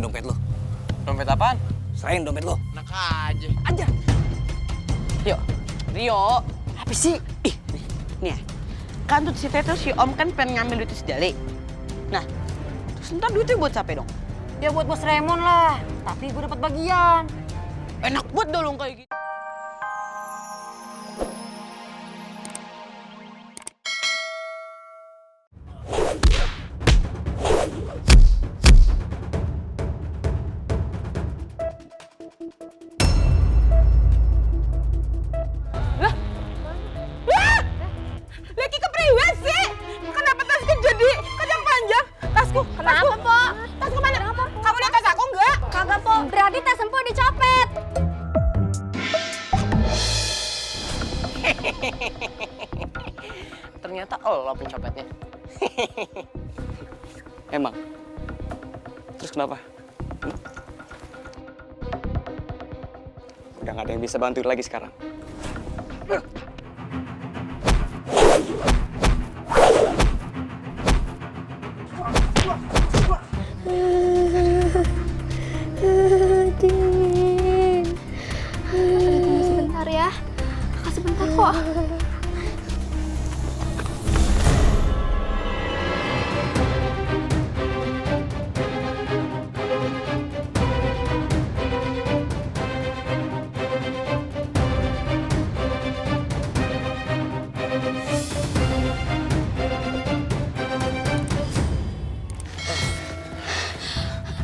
Serahin dompet lo. Dompet apaan? Serahin dompet lo. Enak aja. Aja. Rio, apa sih? Nih ya, kan tuh si Tete si Om kan pengen ngambil duit si Jali. Nah, terus ntar duitnya buat siapa dong? Ya buat Bos Raymond lah, tapi gue dapat bagian. Enak buat dong kayak gitu. Lagi kepriwet sih? Kenapa tasku jadi kacang panjang? Tasku, kenapa, Po? Tas kemana? Kamu lihat tas aku enggak? Kagak, Po. Berarti tas Empo dicopet. Ternyata lo pencopetnya. Emang? Terus kenapa? Udah gak ada yang bisa bantuin lagi sekarang. Tunggu sebentar ya. Kakak sebentar kok.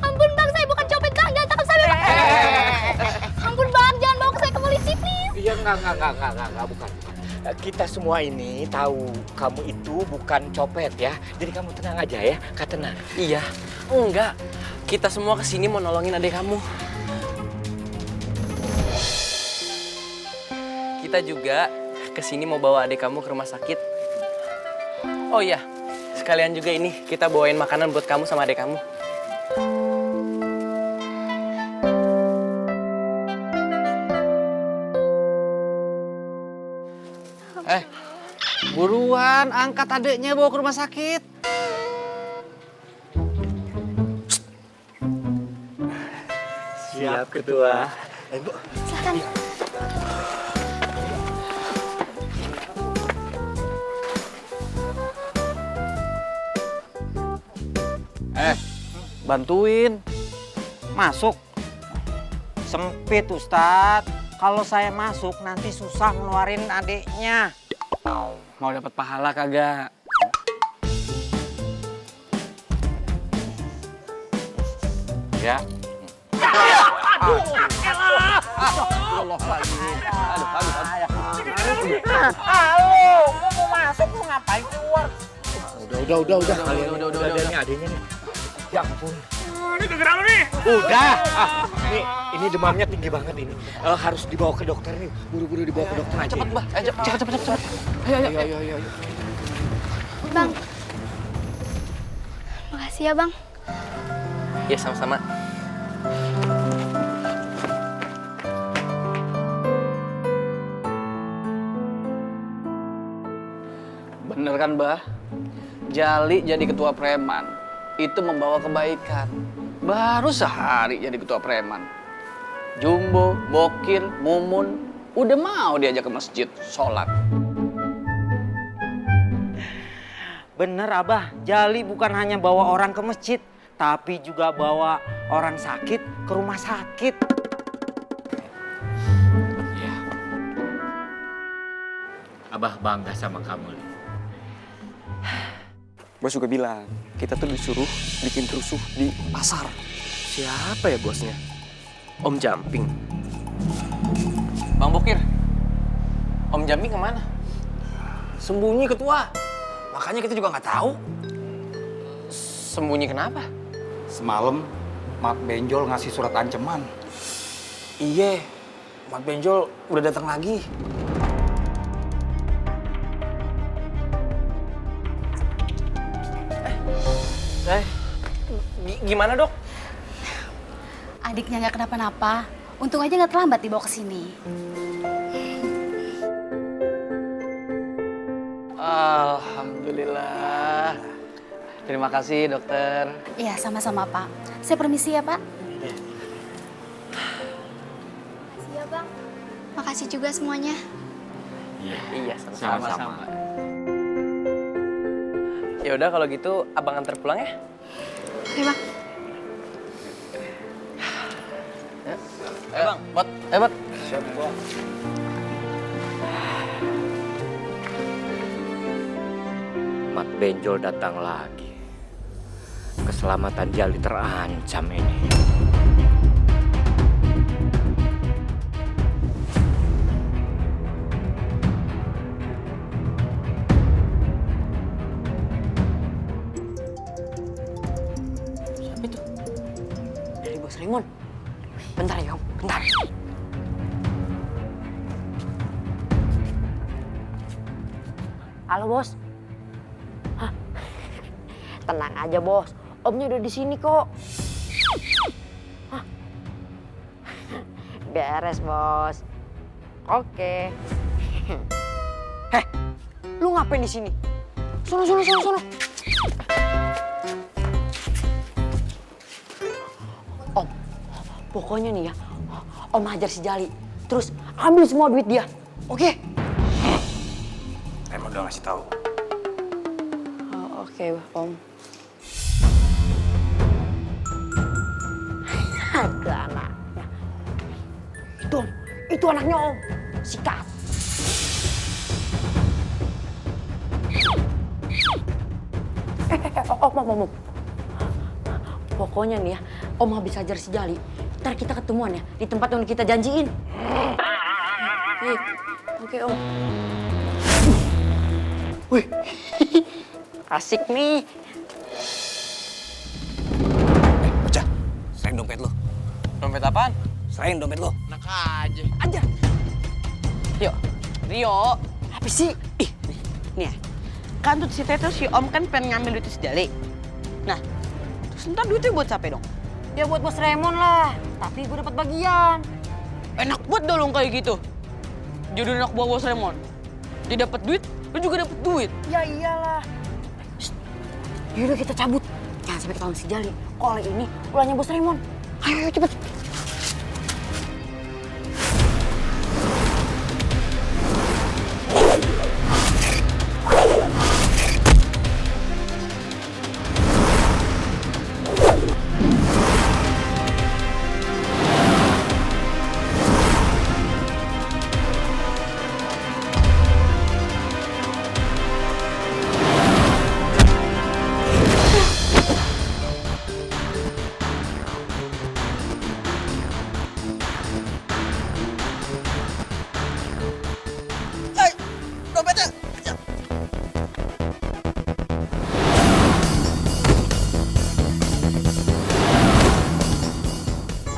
Ampun bang, saya bukan copet bang, jangan tangkap saya bang. Ampun bang, jangan bawa saya ke polisi please. Iya, enggak, bukan. Kita semua ini tahu kamu itu bukan copet ya. Jadi kamu tenang aja ya, Kak tenang. Iya. Enggak. Kita semua kesini mau nolongin adik kamu. Kita juga kesini mau bawa adik kamu ke rumah sakit. Oh iya, sekalian juga ini kita bawain makanan buat kamu sama adik kamu. Buruan, angkat adiknya bawa ke rumah sakit. Siap, Ketua. Bu. Silakan. Bantuin. Masuk. Sempit, Ustadz. Kalau saya masuk, nanti susah ngeluarin adiknya. Mau dapat pahala kagak? Ya. Halo, mau masuk mau ngapain keluar? Udah. Kalian udah nih adiknya nih. Ya ampun. Ini gara-gara lu nih. Udah. Ini demamnya tinggi banget ini. Harus dibawa ke dokter nih. Buru-buru dibawa ke dokter aja. Cepet, Mbak. Ayo, cepet. Ayo. Bang. Makasih ya bang. Ya, sama-sama. Bener kan, Mbah? Jali jadi ketua preman, itu membawa kebaikan. Baru sehari jadi ketua preman. Jumbo, Bokir, Mumun, udah mau diajak ke masjid, sholat. Bener, Abah. Jali bukan hanya bawa orang ke masjid, tapi juga bawa orang sakit ke rumah sakit. Ya. Abah bangga sama kamu, Li. Bos juga bilang, kita tuh disuruh bikin kerusuh di pasar. Siapa ya bosnya? Om Jamping. Bang Bokir, Om Jamping kemana? Sembunyi ketua. Makanya kita juga nggak tahu. Sembunyi kenapa? Semalam, Mat Benjol ngasih surat ancaman. Iya, Mat Benjol udah datang lagi. Gimana dok? Adiknya nggak kenapa-napa. Untung aja nggak terlambat dibawa ke sini. Alhamdulillah. Terima kasih, dokter. Iya, sama-sama, Pak. Saya permisi ya, Pak. Siap, Bang. Makasih juga semuanya. Iya, sama-sama. Sama-sama. Ya udah kalau gitu abang antar pulang ya. Oke, Bang. Ayo bang, Bot. Ayo Bot. Mat Benjol datang lagi. Keselamatan Jali terancam ini. Siapa itu? Dari Bos Raymond. Bentar ya, Om. Bentar. Halo, Bos. Hah? Tenang aja, Bos. Omnya udah di sini kok. Hah? Beres, Bos. Oke. Heh, lu ngapain di sini? Sono. Om, pokoknya nih ya, Om hajar si Jali. Terus ambil semua duit dia, oke? Emang udah ngasih tahu. Oh, oke, Om. Ada anaknya. Itu Om, itu anaknya Om. Sikat. Om. Pokoknya nih ya, Om habis hajar si Jali. Ntar kita ketemuan ya di tempat yang kita janjiin. Oke, Om. Wih, asik nih. Bocah, serahin dompet lo. Dompet apaan? Serahin dompet lo. Enak aja. Aja. Rio. Apa sih? Nih ya. Kan tuh si Teto si Om kan pengen ngambil duit si Jali. Nah, terus ntar duitnya buat siapa dong? Ya buat Bos Raymond lah. Tapi gue dapat bagian. Enak buat dong kayak gitu. Jadi enak buat Bos Raymond. Dia dapat duit, lu juga dapat duit. Ya iyalah. Yaudah kita cabut. Jangan sampai ketahuan si Jali. Kalau ini ulahnya Bos Raymond. Ayo cepet.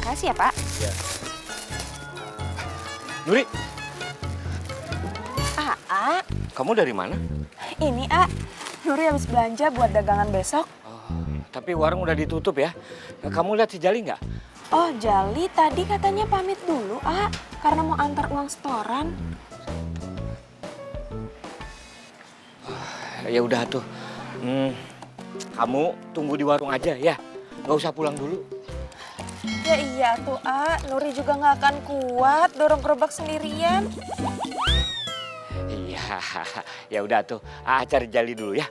Makasih ya, Pak. Nuri, A, kamu dari mana? ini A. Nuri habis belanja buat dagangan besok. Tapi warung udah ditutup ya. Kamu lihat si Jali nggak? Oh, Jali tadi katanya pamit dulu, A. Karena mau antar uang setoran. Ya udah tuh. Kamu tunggu di warung aja ya. Nggak usah pulang dulu. Ya iya tuh, A. Nuri juga nggak akan kuat dorong gerobak sendirian. Iya, ya udah tuh. Cari Jali dulu ya.